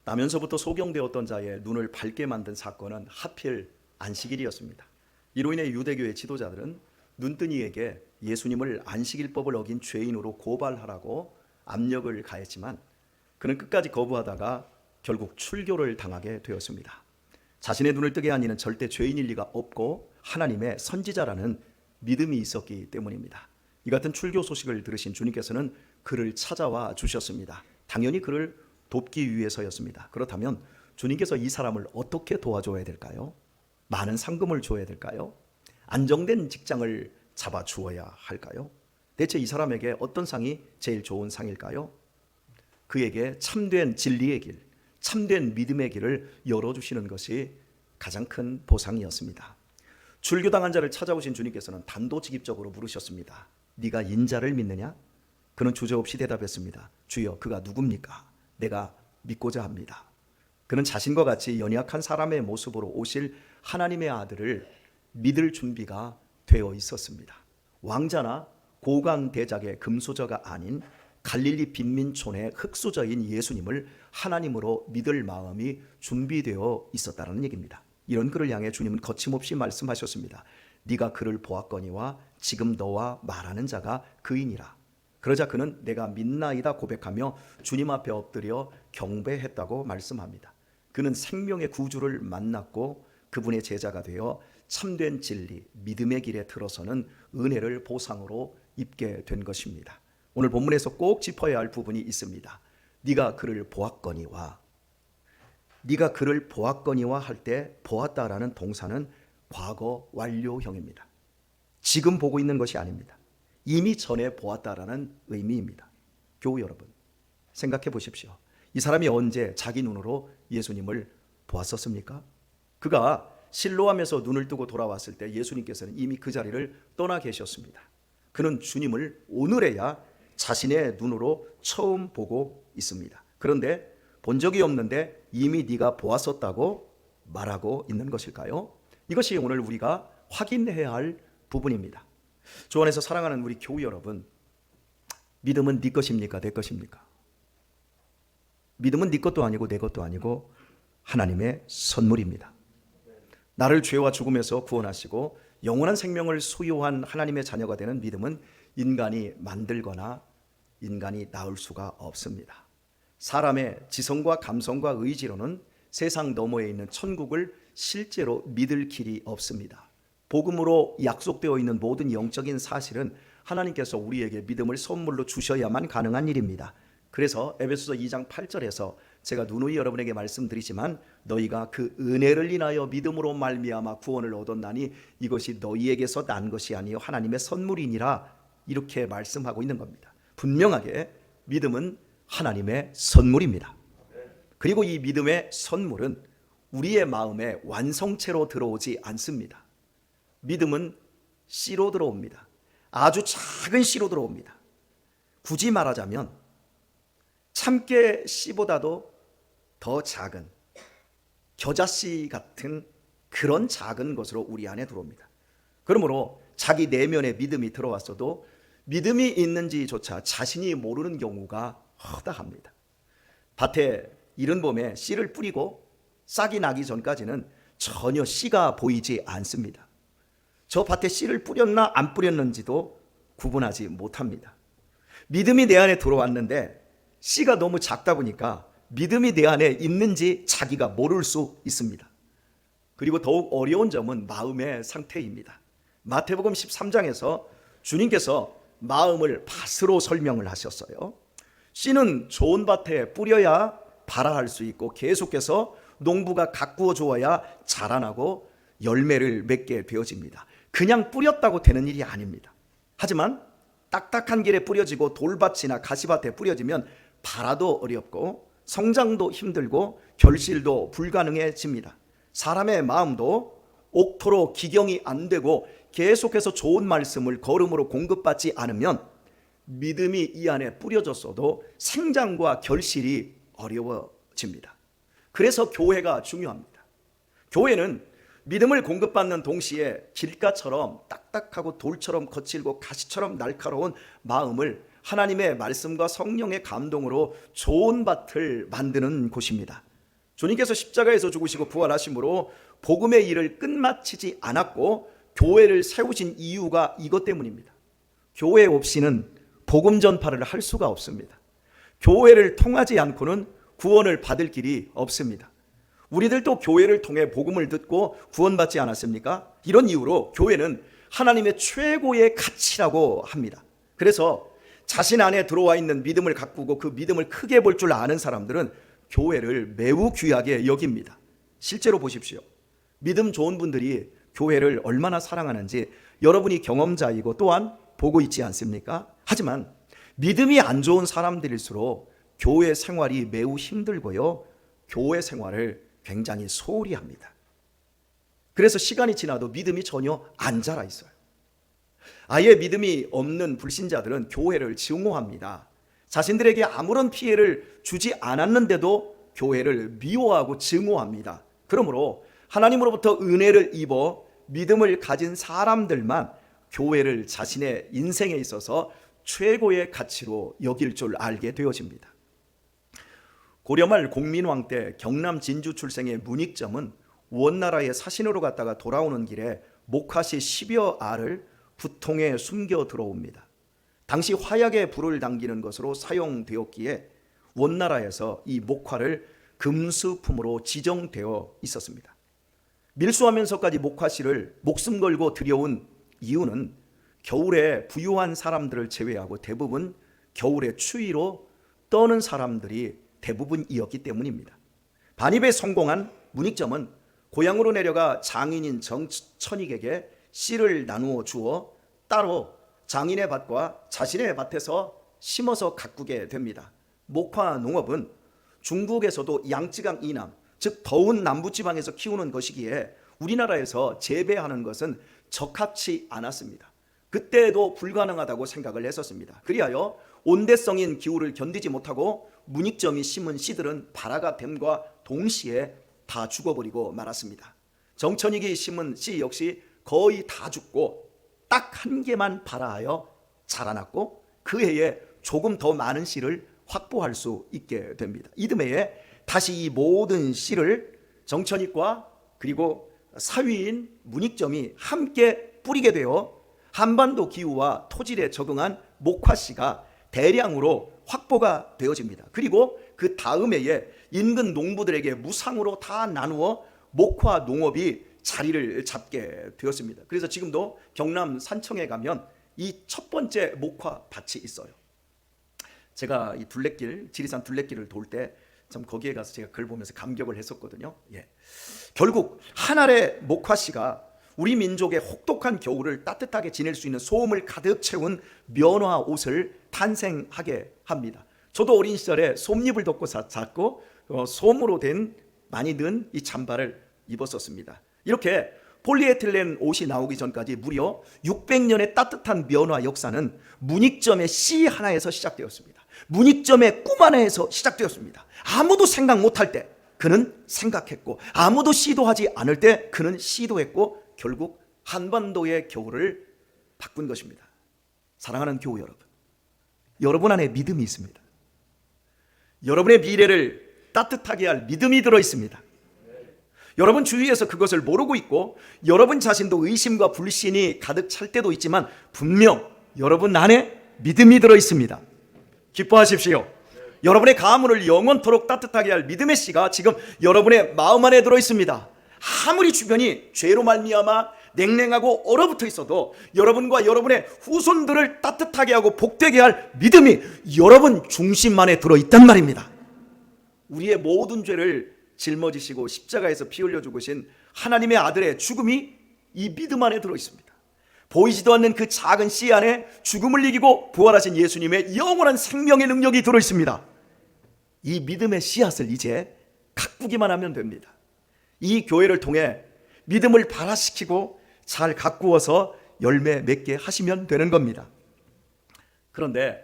나면서부터 소경되었던 자의 눈을 밝게 만든 사건은 하필 안식일이었습니다. 이로 인해 유대교의 지도자들은 눈뜨니에게 예수님을 안식일법을 어긴 죄인으로 고발하라고 압력을 가했지만 그는 끝까지 거부하다가 결국 출교를 당하게 되었습니다. 자신의 눈을 뜨게 한 이는 절대 죄인일 리가 없고 하나님의 선지자라는 믿음이 있었기 때문입니다. 이 같은 출교 소식을 들으신 주님께서는 그를 찾아와 주셨습니다. 당연히 그를 돕기 위해서였습니다. 그렇다면 주님께서 이 사람을 어떻게 도와줘야 될까요? 많은 상금을 줘야 될까요? 안정된 직장을 잡아 주어야 할까요? 대체 이 사람에게 어떤 상이 제일 좋은 상일까요? 그에게 참된 진리의 길, 참된 믿음의 길을 열어주시는 것이 가장 큰 보상이었습니다. 출교당한 자를 찾아오신 주님께서는 단도직입적으로 물으셨습니다. 네가 인자를 믿느냐? 그는 주저없이 대답했습니다. 주여, 그가 누굽니까? 내가 믿고자 합니다. 그는 자신과 같이 연약한 사람의 모습으로 오실 하나님의 아들을 믿을 준비가 되어 있었습니다. 왕자나 고관 대작의 금수저가 아닌 갈릴리 빈민촌의 흙수저인 예수님을 하나님으로 믿을 마음이 준비되어 있었다는 얘기입니다. 이런 그를 향해 주님은 거침없이 말씀하셨습니다. 네가 그를 보았거니와 지금 너와 말하는 자가 그이니라. 그러자 그는 내가 믿나이다 고백하며 주님 앞에 엎드려 경배했다고 말씀합니다. 그는 생명의 구주를 만났고 그분의 제자가 되어 참된 진리, 믿음의 길에 들어서는 은혜를 보상으로 입게 된 것입니다. 오늘 본문에서 꼭 짚어야 할 부분이 있습니다. 네가 그를 보았거니와, 네가 그를 보았거니와 할 때 보았다라는 동사는 과거 완료형입니다. 지금 보고 있는 것이 아닙니다. 이미 전에 보았다라는 의미입니다. 교우 여러분, 생각해 보십시오. 이 사람이 언제 자기 눈으로 예수님을 보았었습니까? 그가 실로암에서 눈을 뜨고 돌아왔을 때 예수님께서는 이미 그 자리를 떠나 계셨습니다. 그는 주님을 오늘에야 자신의 눈으로 처음 보고 있습니다. 그런데 본 적이 없는데 이미 네가 보았었다고 말하고 있는 것일까요? 이것이 오늘 우리가 확인해야 할 부분입니다. 주 안에서 사랑하는 우리 교우 여러분, 믿음은 네 것입니까? 내 것입니까? 믿음은 네 것도 아니고 내 것도 아니고 하나님의 선물입니다. 나를 죄와 죽음에서 구원하시고 영원한 생명을 소유한 하나님의 자녀가 되는 믿음은 인간이 만들거나 인간이 낳을 수가 없습니다. 사람의 지성과 감성과 의지로는 세상 너머에 있는 천국을 실제로 믿을 길이 없습니다. 복음으로 약속되어 있는 모든 영적인 사실은 하나님께서 우리에게 믿음을 선물로 주셔야만 가능한 일입니다. 그래서 에베소서 2장 8절에서 제가 누누이 여러분에게 말씀드리지만 너희가 그 은혜를 인하여 믿음으로 말미암아 구원을 얻었나니 이것이 너희에게서 난 것이 아니요 하나님의 선물이니라, 이렇게 말씀하고 있는 겁니다. 분명하게 믿음은 하나님의 선물입니다. 그리고 이 믿음의 선물은 우리의 마음에 완성체로 들어오지 않습니다. 믿음은 씨로 들어옵니다. 아주 작은 씨로 들어옵니다. 굳이 말하자면 참깨 씨보다도 더 작은 겨자씨 같은 그런 작은 것으로 우리 안에 들어옵니다. 그러므로 자기 내면에 믿음이 들어왔어도 믿음이 있는지조차 자신이 모르는 경우가 허다합니다. 밭에 이른 봄에 씨를 뿌리고 싹이 나기 전까지는 전혀 씨가 보이지 않습니다. 저 밭에 씨를 뿌렸나 안 뿌렸는지도 구분하지 못합니다. 믿음이 내 안에 들어왔는데 씨가 너무 작다 보니까 믿음이 내 안에 있는지 자기가 모를 수 있습니다. 그리고 더욱 어려운 점은 마음의 상태입니다. 마태복음 13장에서 주님께서 마음을 밭으로 설명을 하셨어요. 씨는 좋은 밭에 뿌려야 발아할 수 있고 계속해서 농부가 가꾸어 주어야 자라나고 열매를 맺게 되어집니다. 그냥 뿌렸다고 되는 일이 아닙니다. 하지만 딱딱한 길에 뿌려지고 돌밭이나 가시밭에 뿌려지면 발아도 어렵고 성장도 힘들고 결실도 불가능해집니다. 사람의 마음도 옥토로 기경이 안 되고 계속해서 좋은 말씀을 걸음으로 공급받지 않으면 믿음이 이 안에 뿌려졌어도 생장과 결실이 어려워집니다. 그래서 교회가 중요합니다. 교회는 믿음을 공급받는 동시에 길가처럼 딱딱하고 돌처럼 거칠고 가시처럼 날카로운 마음을 하나님의 말씀과 성령의 감동으로 좋은 밭을 만드는 곳입니다. 주님께서 십자가에서 죽으시고 부활하심으로 복음의 일을 끝마치지 않았고 교회를 세우신 이유가 이것 때문입니다. 교회 없이는 복음 전파를 할 수가 없습니다. 교회를 통하지 않고는 구원을 받을 길이 없습니다. 우리들도 교회를 통해 복음을 듣고 구원받지 않았습니까? 이런 이유로 교회는 하나님의 최고의 가치라고 합니다. 그래서 자신 안에 들어와 있는 믿음을 가꾸고 그 믿음을 크게 볼 줄 아는 사람들은 교회를 매우 귀하게 여깁니다. 실제로 보십시오. 믿음 좋은 분들이 교회를 얼마나 사랑하는지 여러분이 경험자이고 또한 보고 있지 않습니까? 하지만 믿음이 안 좋은 사람들일수록 교회 생활이 매우 힘들고요, 교회 생활을 굉장히 소홀히 합니다. 그래서 시간이 지나도 믿음이 전혀 안 자라 있어요. 아예 믿음이 없는 불신자들은 교회를 증오합니다. 자신들에게 아무런 피해를 주지 않았는데도 교회를 미워하고 증오합니다. 그러므로 하나님으로부터 은혜를 입어 믿음을 가진 사람들만 교회를 자신의 인생에 있어서 최고의 가치로 여길 줄 알게 되어집니다. 고려말 공민왕 때 경남 진주 출생의 문익점은 원나라의 사신으로 갔다가 돌아오는 길에 목화씨 10여 알을 부통에 숨겨 들어옵니다. 당시 화약에 불을 당기는 것으로 사용되었기에 원나라에서 이 목화를 금수품으로 지정되어 있었습니다. 밀수하면서까지 목화씨를 목숨 걸고 들여온 이유는 겨울에 부유한 사람들을 제외하고 대부분 겨울에 추위로 떠는 사람들이 대부분이었기 때문입니다. 반입에 성공한 문익점은 고향으로 내려가 장인인 정천익에게 씨를 나누어 주어 따로 장인의 밭과 자신의 밭에서 심어서 가꾸게 됩니다. 목화 농업은 중국에서도 양쯔강 이남, 즉 더운 남부지방에서 키우는 것이기에 우리나라에서 재배하는 것은 적합치 않았습니다. 그때도 불가능하다고 생각을 했었습니다. 그리하여 온대성인 기후를 견디지 못하고 문익점이 심은 씨들은 발화가 됨과 동시에 다 죽어버리고 말았습니다. 정천익이 심은 씨 역시 거의 다 죽고 딱 한 개만 발화하여 자라났고 그 해에 조금 더 많은 씨를 확보할 수 있게 됩니다. 이듬해에 다시 이 모든 씨를 정천익과 그리고 사위인 문익점이 함께 뿌리게 되어 한반도 기후와 토질에 적응한 목화씨가 대량으로 확보가 되어집니다. 그리고 그 다음 해에 인근 농부들에게 무상으로 다 나누어 목화 농업이 자리를 잡게 되었습니다. 그래서 지금도 경남 산청에 가면 이 첫 번째 목화 밭이 있어요. 제가 이 둘레길, 지리산 둘레길을 돌 때 참 거기에 가서 제가 그걸 보면서 감격을 했었거든요. 결국 한 알의 목화씨가 우리 민족의 혹독한 겨울을 따뜻하게 지낼 수 있는 소음을 가득 채운 면화 옷을 탄생하게 합니다. 저도 어린 시절에 솜잎을 덮고 잤고 솜으로 된 많이 는 이 잠바를 입었었습니다. 이렇게 폴리에틸렌 옷이 나오기 전까지 무려 600년의 따뜻한 면화 역사는 문익점의 씨 하나에서 시작되었습니다. 문익점의 꿈 하나에서 시작되었습니다. 아무도 생각 못할 때 그는 생각했고 아무도 시도하지 않을 때 그는 시도했고 결국 한반도의 겨울을 바꾼 것입니다. 사랑하는 교우 여러분, 여러분 안에 믿음이 있습니다. 여러분의 미래를 따뜻하게 할 믿음이 들어 있습니다. 여러분 주위에서 그것을 모르고 있고 여러분 자신도 의심과 불신이 가득 찰 때도 있지만 분명 여러분 안에 믿음이 들어 있습니다. 기뻐하십시오. 여러분의 가문을 영원토록 따뜻하게 할 믿음의 씨가 지금 여러분의 마음 안에 들어 있습니다. 아무리 주변이 죄로 말미암아 냉랭하고 얼어붙어 있어도 여러분과 여러분의 후손들을 따뜻하게 하고 복되게 할 믿음이 여러분 중심 안에 들어 있단 말입니다. 우리의 모든 죄를 짊어지시고 십자가에서 피 흘려 죽으신 하나님의 아들의 죽음이 이 믿음 안에 들어 있습니다. 보이지도 않는 그 작은 씨 안에 죽음을 이기고 부활하신 예수님의 영원한 생명의 능력이 들어 있습니다. 이 믿음의 씨앗을 이제 가꾸기만 하면 됩니다. 이 교회를 통해 믿음을 발화시키고 잘 가꾸어서 열매 맺게 하시면 되는 겁니다. 그런데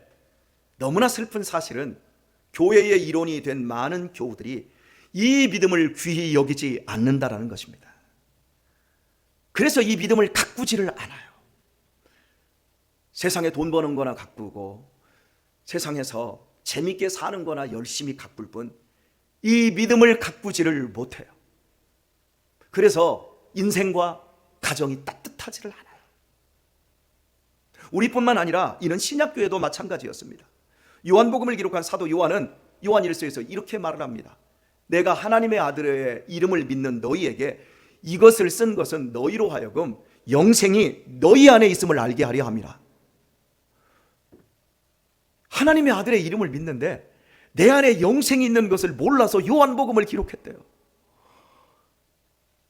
너무나 슬픈 사실은 교회의 일원이 된 많은 교우들이 이 믿음을 귀히 여기지 않는다라는 것입니다. 그래서 이 믿음을 가꾸지를 않아요. 세상에 돈 버는 거나 가꾸고 세상에서 재밌게 사는 거나 열심히 가꿀 뿐 이 믿음을 가꾸지를 못해요. 그래서 인생과 가정이 따뜻하지를 않아요. 우리뿐만 아니라 이는 신약교회도 마찬가지였습니다. 요한복음을 기록한 사도 요한은 요한 1서에서 이렇게 말을 합니다. 내가 하나님의 아들의 이름을 믿는 너희에게 이것을 쓴 것은 너희로 하여금 영생이 너희 안에 있음을 알게 하려 함이라. 하나님의 아들의 이름을 믿는데 내 안에 영생이 있는 것을 몰라서 요한복음을 기록했대요.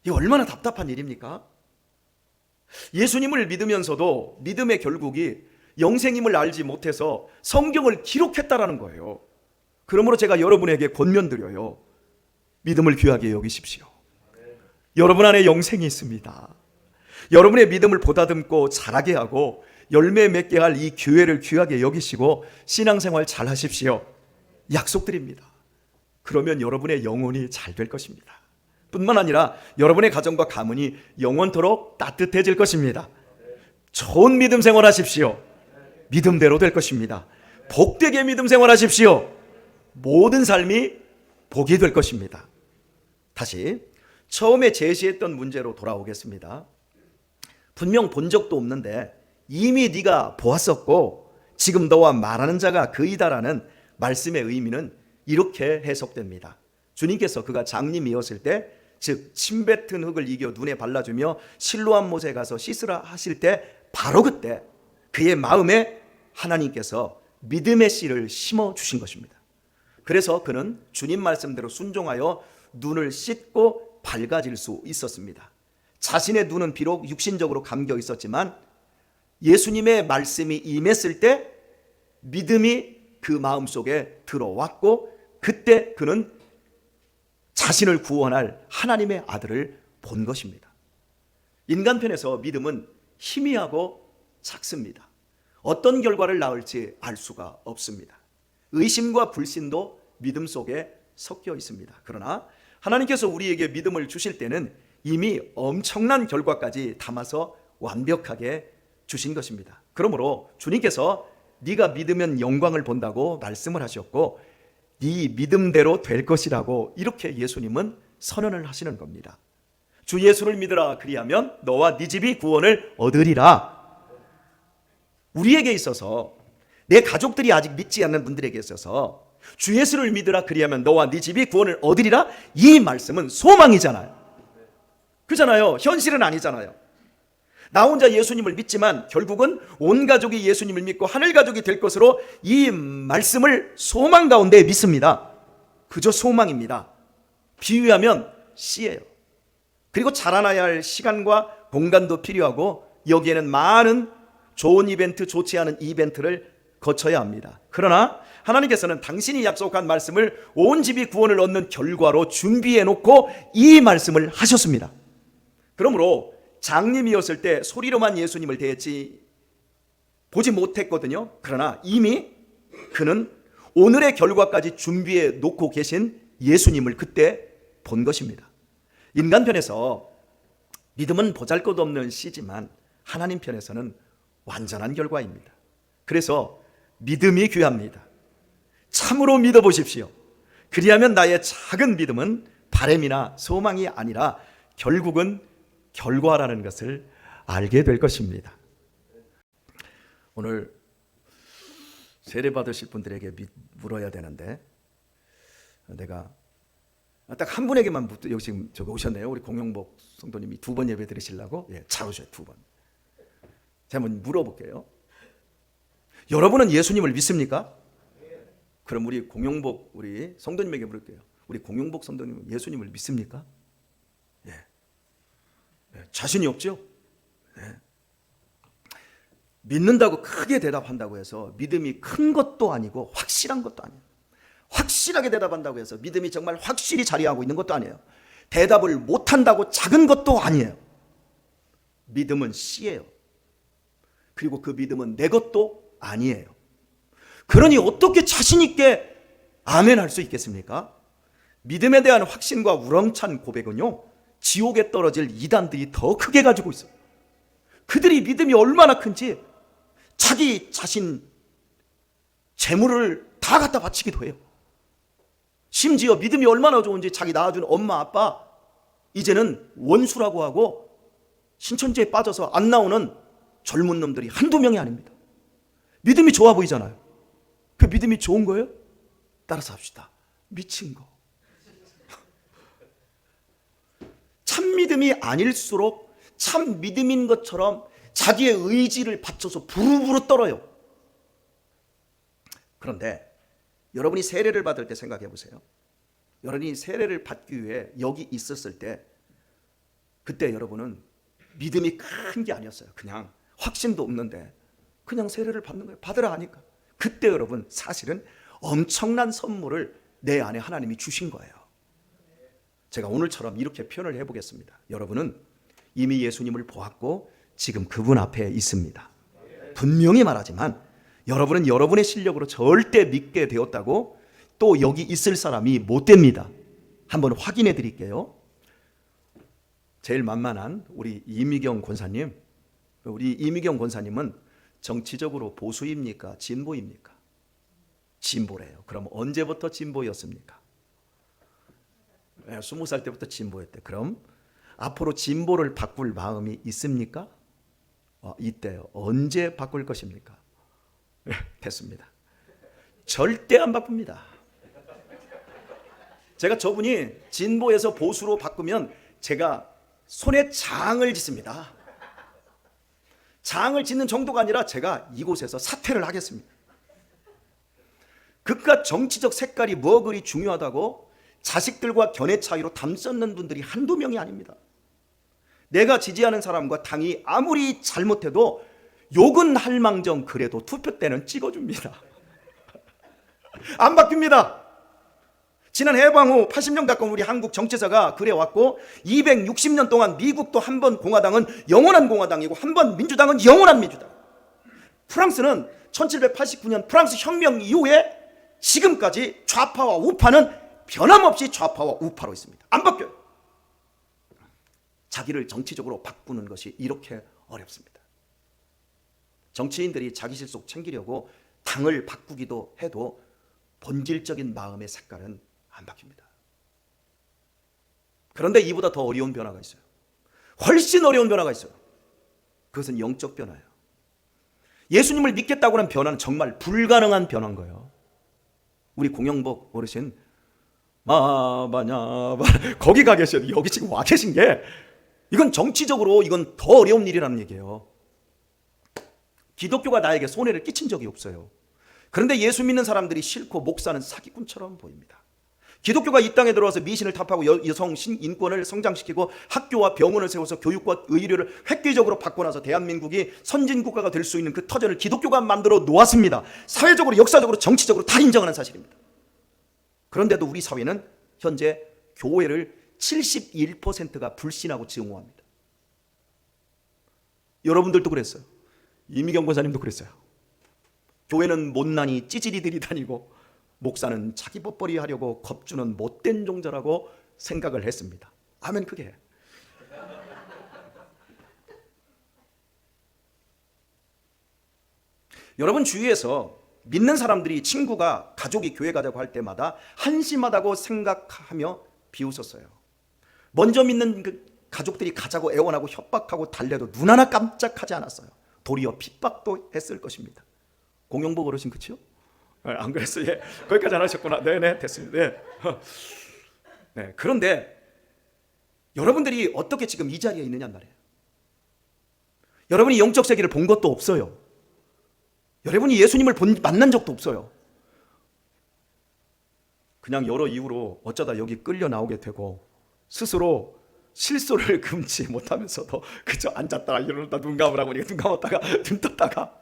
이게 얼마나 답답한 일입니까? 예수님을 믿으면서도 믿음의 결국이 영생임을 알지 못해서 성경을 기록했다라는 거예요. 그러므로 제가 여러분에게 권면드려요. 믿음을 귀하게 여기십시오. 여러분 안에 영생이 있습니다. 여러분의 믿음을 보다듬고 자라게 하고 열매 맺게 할 이 교회를 귀하게 여기시고 신앙생활 잘 하십시오. 약속드립니다. 그러면 여러분의 영혼이 잘 될 것입니다. 뿐만 아니라 여러분의 가정과 가문이 영원토록 따뜻해질 것입니다. 좋은 믿음 생활하십시오. 믿음대로 될 것입니다. 복되게 믿음 생활하십시오. 모든 삶이 복이 될 것입니다. 다시 처음에 제시했던 문제로 돌아오겠습니다. 분명 본 적도 없는데 이미 네가 보았었고 지금 너와 말하는 자가 그이다라는 말씀의 의미는 이렇게 해석됩니다. 주님께서 그가 장님이었을 때, 즉 침뱉은 흙을 이겨 눈에 발라주며 실로암 못에 가서 씻으라 하실 때 바로 그때 그의 마음에 하나님께서 믿음의 씨를 심어주신 것입니다. 그래서 그는 주님 말씀대로 순종하여 눈을 씻고 밝아질 수 있었습니다. 자신의 눈은 비록 육신적으로 감겨 있었지만 예수님의 말씀이 임했을 때 믿음이 그 마음속에 들어왔고 그때 그는 자신을 구원할 하나님의 아들을 본 것입니다. 인간편에서 믿음은 희미하고 작습니다. 어떤 결과를 낳을지 알 수가 없습니다. 의심과 불신도 믿음 속에 섞여 있습니다. 그러나 하나님께서 우리에게 믿음을 주실 때는 이미 엄청난 결과까지 담아서 완벽하게 주신 것입니다. 그러므로 주님께서 네가 믿으면 영광을 본다고 말씀을 하셨고 네 믿음대로 될 것이라고 이렇게 예수님은 선언을 하시는 겁니다. 주 예수를 믿으라 그리하면 너와 네 집이 구원을 얻으리라. 우리에게 있어서 내 가족들이 아직 믿지 않는 분들에게 있어서 주 예수를 믿으라 그리하면 너와 네 집이 구원을 얻으리라. 이 말씀은 소망이잖아요. 그잖아요. 현실은 아니잖아요. 나 혼자 예수님을 믿지만 결국은 온 가족이 예수님을 믿고 하늘 가족이 될 것으로 이 말씀을 소망 가운데 믿습니다. 그저 소망입니다. 비유하면 씨예요. 그리고 자라나야 할 시간과 공간도 필요하고 여기에는 많은 좋은 이벤트, 좋지 않은 이벤트를 거쳐야 합니다. 그러나 하나님께서는 당신이 약속한 말씀을 온 집이 구원을 얻는 결과로 준비해 놓고 이 말씀을 하셨습니다. 그러므로 장님이었을 때 소리로만 예수님을 대했지 보지 못했거든요. 그러나 이미 그는 오늘의 결과까지 준비해 놓고 계신 예수님을 그때 본 것입니다. 인간 편에서 믿음은 보잘것없는 씨지만 하나님 편에서는 완전한 결과입니다. 그래서 믿음이 귀합니다. 참으로 믿어보십시오. 그리하면 나의 작은 믿음은 바램이나 소망이 아니라 결국은 결과라는 것을 알게 될 것입니다. 오늘 세례 받으실 분들에게 물어야 되는데 내가 딱 한 분에게만 여기 지금 저기 오셨네요. 우리 공영복 성도님이 2번 예배 드리시려고 잘 오셔요. 2번. 제가 한번 물어볼게요. 여러분은 예수님을 믿습니까? 그럼 우리 공영복 우리 성도님에게 물을게요. 우리 공영복 성도님은 예수님을 믿습니까? 자신이 없죠? 믿는다고 크게 대답한다고 해서 믿음이 큰 것도 아니고 확실한 것도 아니에요. 확실하게 대답한다고 해서 믿음이 정말 확실히 자리하고 있는 것도 아니에요. 대답을 못한다고 작은 것도 아니에요. 믿음은 씨예요. 그리고 그 믿음은 내 것도 아니에요. 그러니 어떻게 자신 있게 아멘 할 수 있겠습니까? 믿음에 대한 확신과 우렁찬 고백은요, 지옥에 떨어질 이단들이 더 크게 가지고 있어요. 그들이 믿음이 얼마나 큰지 자기 자신 재물을 다 갖다 바치기도 해요. 심지어 믿음이 얼마나 좋은지 자기 낳아준 엄마 아빠 이제는 원수라고 하고 신천지에 빠져서 안 나오는 젊은 놈들이 한두 명이 아닙니다. 믿음이 좋아 보이잖아요. 그 믿음이 좋은 거예요? 따라서 합시다. 미친 거. 참 믿음이 아닐수록 참 믿음인 것처럼 자기의 의지를 바쳐서 부르부르 떨어요. 그런데 여러분이 세례를 받을 때 생각해 보세요. 여러분이 세례를 받기 위해 여기 있었을 때 그때 여러분은 믿음이 큰 게 아니었어요. 그냥 확신도 없는데 그냥 세례를 받는 거예요. 받으라 하니까. 그때 여러분 사실은 엄청난 선물을 내 안에 하나님이 주신 거예요. 제가 오늘처럼 이렇게 표현을 해보겠습니다. 여러분은 이미 예수님을 보았고 지금 그분 앞에 있습니다. 분명히 말하지만 여러분은 여러분의 실력으로 절대 믿게 되었다고 또 여기 있을 사람이 못 됩니다. 한번 확인해 드릴게요. 제일 만만한 우리 이미경 권사님. 우리 이미경 권사님은 정치적으로 보수입니까? 진보입니까? 진보래요. 그럼 언제부터 진보였습니까? 20살 때부터 진보였대. 그럼 앞으로 진보를 바꿀 마음이 있습니까? 있대요. 언제 바꿀 것입니까? 됐습니다. 절대 안 바꿉니다. 제가 저분이 진보에서 보수로 바꾸면 제가 손에 장을 짓습니다. 장을 짓는 정도가 아니라 제가 이곳에서 사퇴를 하겠습니다. 그깟 정치적 색깔이 뭐 그리 중요하다고 자식들과 견해 차이로 담 쏟는 분들이 한두 명이 아닙니다. 내가 지지하는 사람과 당이 아무리 잘못해도 욕은 할망정 그래도 투표 때는 찍어줍니다. 안 바뀝니다. 지난 해방 후 80년 가까운 우리 한국 정치사가 그래왔고 260년 동안 미국도 한 번 공화당은 영원한 공화당이고 한 번 민주당은 영원한 민주당. 프랑스는 1789년 프랑스 혁명 이후에 지금까지 좌파와 우파는 변함없이 좌파와 우파로 있습니다. 안 바뀌어요. 자기를 정치적으로 바꾸는 것이 이렇게 어렵습니다. 정치인들이 자기 실속 챙기려고 당을 바꾸기도 해도 본질적인 마음의 색깔은 안 바뀝니다. 그런데 이보다 더 어려운 변화가 있어요. 훨씬 어려운 변화가 있어요. 그것은 영적 변화예요. 예수님을 믿겠다고 하는 변화는 정말 불가능한 변화인 거예요. 우리 공영복 어르신 마마냐 거기 가 계셔도 여기 지금 와 계신 게 이건 정치적으로 이건 더 어려운 일이라는 얘기예요. 기독교가 나에게 손해를 끼친 적이 없어요. 그런데 예수 믿는 사람들이 싫고 목사는 사기꾼처럼 보입니다. 기독교가 이 땅에 들어와서 미신을 타파하고 여성 인권을 성장시키고 학교와 병원을 세워서 교육과 의료를 획기적으로 바꿔놔서 대한민국이 선진국가가 될 수 있는 그 터전을 기독교가 만들어 놓았습니다. 사회적으로 역사적으로 정치적으로 다 인정하는 사실입니다. 그런데도 우리 사회는 현재 교회를 71%가 불신하고 증오합니다. 여러분들도 그랬어요. 이미경 권사님도 그랬어요. 교회는 못난이 찌질이들이 다니고 목사는 자기 법벌이 하려고 겁주는 못된 종자라고 생각을 했습니다. 아멘. 그게 여러분 주위에서 믿는 사람들이 친구가 가족이 교회 가자고 할 때마다 한심하다고 생각하며 비웃었어요. 먼저 믿는 그 가족들이 가자고 애원하고 협박하고 달래도 눈 하나 깜짝하지 않았어요. 도리어 핍박도 했을 것입니다. 공영복 어르신 그치요? 안 그랬어요? 예. 거기까지 안 하셨구나. 네네 됐습니다. 네. 네. 그런데 여러분들이 어떻게 지금 이 자리에 있느냐 말이에요. 여러분이 영적 세계를 본 것도 없어요. 여러분이 예수님을 만난 적도 없어요. 그냥 여러 이유로 어쩌다 여기 끌려 나오게 되고 스스로 실수를 금치 못하면서도 그저 앉았다가 일어났다 눈 감으라고 눈 감았다가 눈 떴다가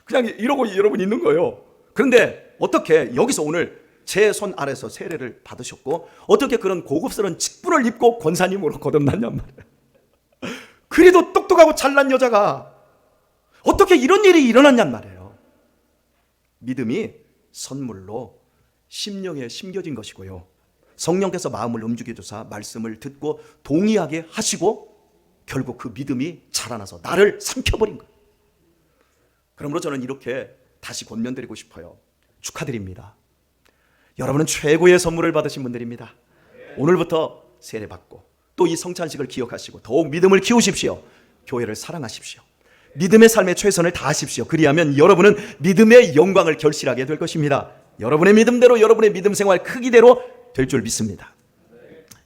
그냥 이러고 여러분 있는 거예요. 그런데 어떻게 여기서 오늘 제 손 아래서 세례를 받으셨고 어떻게 그런 고급스러운 직분을 입고 권사님으로 거듭났냔 말이에요. 그래도 똑똑하고 잘난 여자가 어떻게 이런 일이 일어났냔 말이에요. 믿음이 선물로 심령에 심겨진 것이고요. 성령께서 마음을 움직여 주사 말씀을 듣고 동의하게 하시고 결국 그 믿음이 자라나서 나를 삼켜버린 거예요. 그러므로 저는 이렇게 다시 권면드리고 싶어요. 축하드립니다. 여러분은 최고의 선물을 받으신 분들입니다. 오늘부터 세례 받고 또 이 성찬식을 기억하시고 더욱 믿음을 키우십시오. 교회를 사랑하십시오. 믿음의 삶에 최선을 다하십시오. 그리하면 여러분은 믿음의 영광을 결실하게 될 것입니다. 여러분의 믿음대로, 여러분의 믿음 생활 크기대로 될 줄 믿습니다.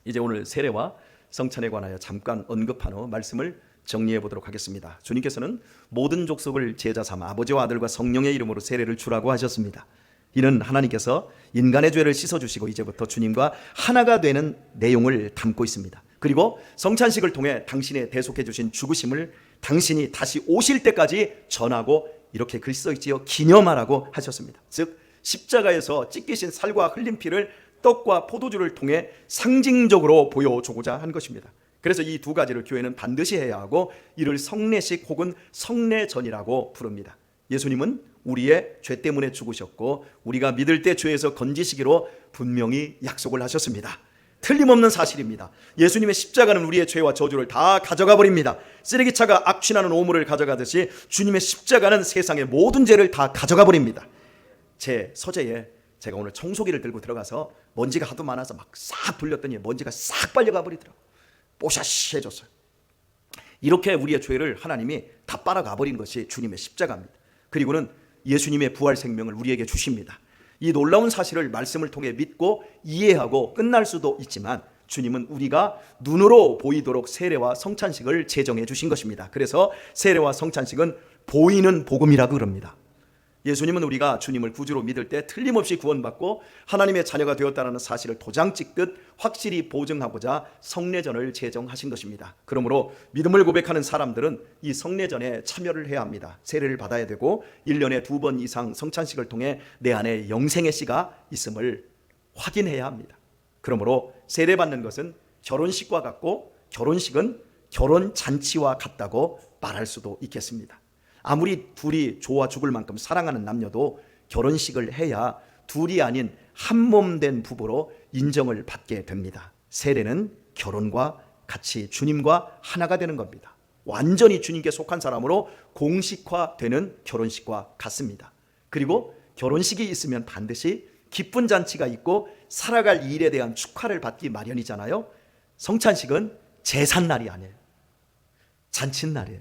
이제 오늘 세례와 성찬에 관하여 잠깐 언급한 후 말씀을 정리해 보도록 하겠습니다. 주님께서는 모든 족속을 제자 삼아 아버지와 아들과 성령의 이름으로 세례를 주라고 하셨습니다. 이는 하나님께서 인간의 죄를 씻어주시고 이제부터 주님과 하나가 되는 내용을 담고 있습니다. 그리고 성찬식을 통해 당신의 대속해 주신 죽으심을 당신이 다시 오실 때까지 전하고 이렇게 글 써있지요, 기념하라고 하셨습니다. 즉 십자가에서 찢기신 살과 흘린 피를 떡과 포도주를 통해 상징적으로 보여주고자 한 것입니다. 그래서 이 두 가지를 교회는 반드시 해야 하고 이를 성례식 혹은 성례전이라고 부릅니다. 예수님은 우리의 죄 때문에 죽으셨고 우리가 믿을 때 죄에서 건지시기로 분명히 약속을 하셨습니다. 틀림없는 사실입니다. 예수님의 십자가는 우리의 죄와 저주를 다 가져가 버립니다. 쓰레기차가 악취나는 오물을 가져가듯이 주님의 십자가는 세상의 모든 죄를 다 가져가 버립니다. 제 서재에 제가 오늘 청소기를 들고 들어가서 먼지가 하도 많아서 막 싹 돌렸더니 먼지가 싹 빨려가 버리더라고요. 뽀샤시 해줬어요. 이렇게 우리의 죄를 하나님이 다 빨아가 버린 것이 주님의 십자가입니다. 그리고는 예수님의 부활 생명을 우리에게 주십니다. 이 놀라운 사실을 말씀을 통해 믿고 이해하고 끝날 수도 있지만 주님은 우리가 눈으로 보이도록 세례와 성찬식을 제정해 주신 것입니다. 그래서 세례와 성찬식은 보이는 복음이라고 그럽니다. 예수님은 우리가 주님을 구주로 믿을 때 틀림없이 구원받고 하나님의 자녀가 되었다는 사실을 도장 찍듯 확실히 보증하고자 성례전을 제정하신 것입니다. 그러므로 믿음을 고백하는 사람들은 이 성례전에 참여를 해야 합니다. 세례를 받아야 되고 1년에 2번 이상 성찬식을 통해 내 안에 영생의 씨가 있음을 확인해야 합니다. 그러므로 세례받는 것은 결혼식과 같고 결혼식은 결혼잔치와 같다고 말할 수도 있겠습니다. 아무리 둘이 좋아 죽을 만큼 사랑하는 남녀도 결혼식을 해야 둘이 아닌 한 몸 된 부부로 인정을 받게 됩니다. 세례는 결혼과 같이 주님과 하나가 되는 겁니다. 완전히 주님께 속한 사람으로 공식화되는 결혼식과 같습니다. 그리고 결혼식이 있으면 반드시 기쁜 잔치가 있고 살아갈 일에 대한 축하를 받기 마련이잖아요. 성찬식은 제삿날이 아니에요. 잔칫날이에요.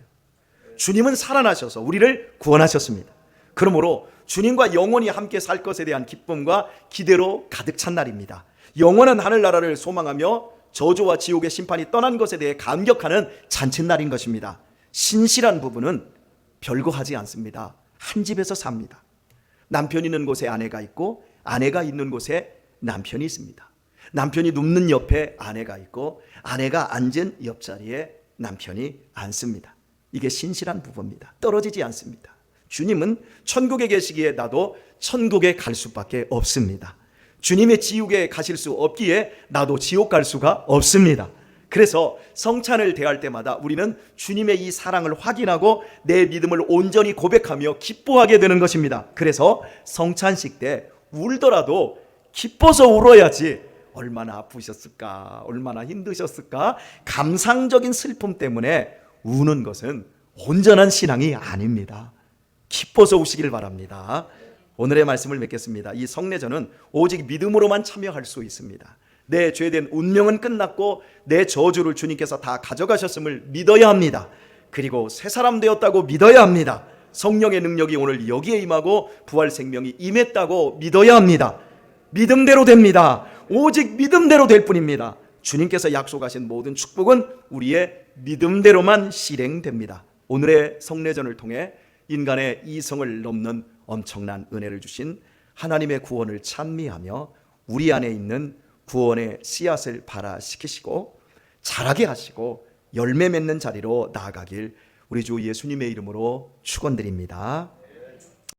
주님은 살아나셔서 우리를 구원하셨습니다. 그러므로 주님과 영원히 함께 살 것에 대한 기쁨과 기대로 가득 찬 날입니다. 영원한 하늘나라를 소망하며 저주와 지옥의 심판이 떠난 것에 대해 감격하는 잔칫날인 것입니다. 신실한 부부는 별거 하지 않습니다. 한 집에서 삽니다. 남편이 있는 곳에 아내가 있고 아내가 있는 곳에 남편이 있습니다. 남편이 눕는 옆에 아내가 있고 아내가 앉은 옆자리에 남편이 앉습니다. 이게 신실한 부부입니다. 떨어지지 않습니다. 주님은 천국에 계시기에 나도 천국에 갈 수밖에 없습니다. 주님의 지옥에 가실 수 없기에 나도 지옥 갈 수가 없습니다. 그래서 성찬을 대할 때마다 우리는 주님의 이 사랑을 확인하고 내 믿음을 온전히 고백하며 기뻐하게 되는 것입니다. 그래서 성찬식 때 울더라도 기뻐서 울어야지 얼마나 아프셨을까, 얼마나 힘드셨을까, 감상적인 슬픔 때문에 우는 것은 온전한 신앙이 아닙니다. 기뻐서 우시길 바랍니다. 오늘의 말씀을 맺겠습니다. 이 성례전은 오직 믿음으로만 참여할 수 있습니다. 내 죄된 운명은 끝났고 내 저주를 주님께서 다 가져가셨음을 믿어야 합니다. 그리고 새 사람 되었다고 믿어야 합니다. 성령의 능력이 오늘 여기에 임하고 부활 생명이 임했다고 믿어야 합니다. 믿음대로 됩니다. 오직 믿음대로 될 뿐입니다. 주님께서 약속하신 모든 축복은 우리의 믿음대로만 실행됩니다. 오늘의 성례전을 통해 인간의 이성을 넘는 엄청난 은혜를 주신 하나님의 구원을 찬미하며 우리 안에 있는 구원의 씨앗을 발화시키시고 자라게 하시고 열매 맺는 자리로 나아가길 우리 주 예수님의 이름으로 축원드립니다.